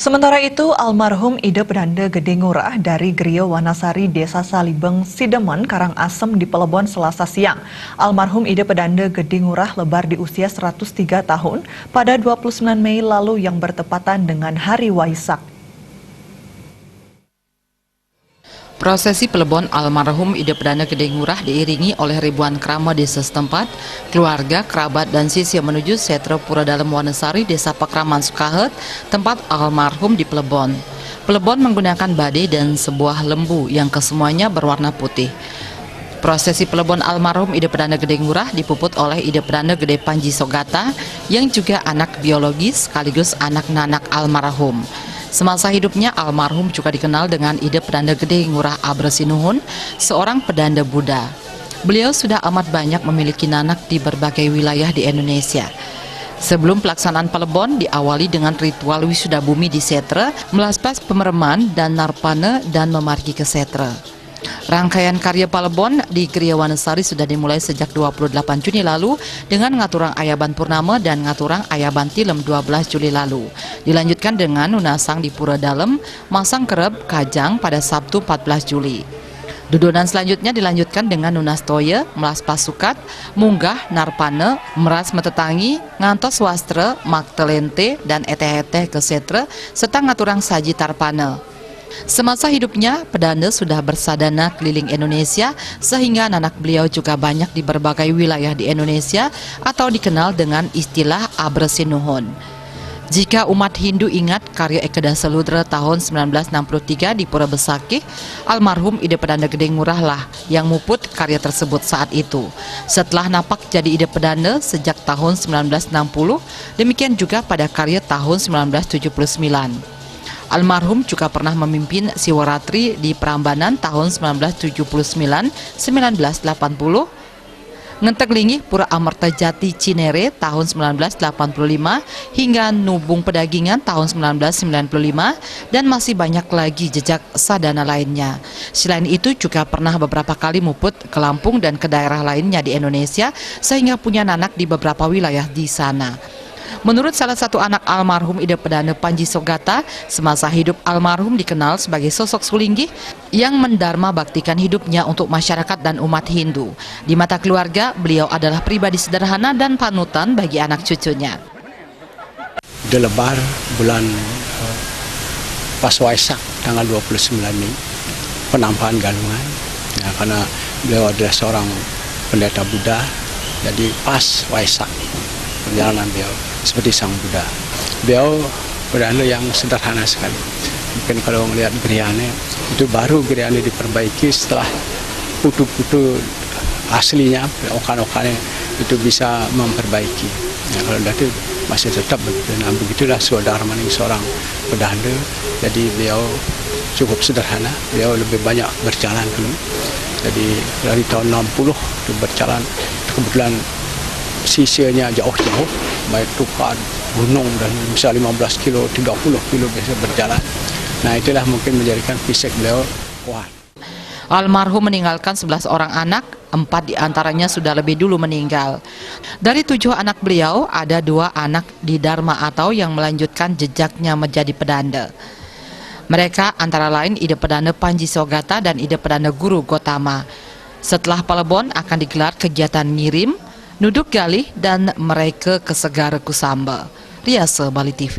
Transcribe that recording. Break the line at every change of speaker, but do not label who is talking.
Sementara itu, almarhum Ide Pedanda Gede Ngurah dari Griya Wanasari, Desa Salibeng, Sidemen, Karangasem di Pelebon Selasa siang. Almarhum Ide Pedanda Gede Ngurah lebar di usia 103 tahun pada 29 Mei lalu yang bertepatan dengan Hari Waisak.
Prosesi pelebon almarhum Ide Pedanda Gede Ngurah diiringi oleh ribuan krama desa setempat, keluarga, kerabat, dan sisya menuju Setra Pura Dalem Wanasari, Desa Pakraman Sukahet, tempat almarhum di Pelebon. Pelebon menggunakan badai dan sebuah lembu yang kesemuanya berwarna putih. Prosesi pelebon almarhum Ide Pedanda Gede Ngurah dipuput oleh Ide Pedanda Gede Panji Sogata yang juga anak biologis sekaligus anak nanak almarhum. Semasa hidupnya, almarhum juga dikenal dengan Ide Pedanda Gede Ngurah Abresinuhun, seorang pedanda Buddha. Beliau sudah amat banyak memiliki nanak di berbagai wilayah di Indonesia. Sebelum pelaksanaan pelebon diawali dengan ritual wisuda bumi di Setra, melaspas pemereman dan narpane dan memargi ke Setra. Rangkaian karya Pelebon di Griya Wanasari sudah dimulai sejak 28 Juni lalu dengan ngaturang Ayaban Purnama dan ngaturang Ayaban Tilem 12 Juli lalu. Dilanjutkan dengan Nunasang di Pura Dalem, Masang Kereb, Kajang pada Sabtu 14 Juli. Dudunan selanjutnya dilanjutkan dengan Nunastoya, Melas Pasukat, Munggah, Narpane, Meras Metetangi, Ngantos Wastre, Maktelente, dan Eteh-eteh ke Setra, serta ngaturang Saji Tarpane. Semasa hidupnya, Pedanda sudah bersadana keliling Indonesia sehingga anak beliau juga banyak di berbagai wilayah di Indonesia atau dikenal dengan istilah Abresinuhun. Jika umat Hindu ingat karya Eka Dasaludra tahun 1963 di Pura Besakih, almarhum Ide Pedanda Gede Ngurah lah yang muput karya tersebut saat itu. Setelah napak jadi Ide Pedanda sejak tahun 1960, demikian juga pada karya tahun 1979. Almarhum juga pernah memimpin Siwaratri di Prambanan tahun 1979-1980, Ngentek Lingih Pura Amerta Jati Cinere tahun 1985 hingga Nubung Pedagingan tahun 1995 dan masih banyak lagi jejak sadana lainnya. Selain itu juga pernah beberapa kali muput ke Lampung dan ke daerah lainnya di Indonesia sehingga punya nanak di beberapa wilayah di sana. Menurut salah satu anak almarhum Ide Pedanda Panji Sogata, semasa hidup almarhum dikenal sebagai sosok sulinggih yang mendharma baktikan hidupnya untuk masyarakat dan umat Hindu. Di mata keluarga, beliau adalah pribadi sederhana dan panutan bagi anak cucunya.
Di lebar bulan pas Waisak tanggal 29 Mei, penampakan Galungan, ya, karena beliau adalah seorang pendeta Buddha, jadi pas Waisak perjalanan beliau seperti sang Buddha. Beliau pedanda yang sederhana sekali. Mungkin kalau melihat Griane, itu baru Griane diperbaiki setelah putu-putu aslinya, okan-okannya itu bisa memperbaiki. Ya, kalau dari masih tetap begitu. Nah, begitulah saudara maning seorang pedanda. Jadi beliau cukup sederhana. Beliau lebih banyak berjalan dulu. Jadi dari tahun 60 itu berjalan. Kebetulan sisinya jauh-jauh, baik tukar gunung dan bisa 15 kilo, 30 kilo bisa berjalan. Nah, itulah mungkin menjadikan fisik beliau kuat.
Almarhum meninggalkan 11 orang anak, 4 diantaranya sudah lebih dulu meninggal. Dari 7 anak beliau, ada 2 anak di Dharma atau yang melanjutkan jejaknya menjadi pedanda. Mereka antara lain Ide Pedanda Panji Sogata dan Ide Pedanda Guru Gotama. Setelah pelebon akan digelar kegiatan ngirim, nuduk galih dan mereka ke Segara Kusamba. Riase Bali TV.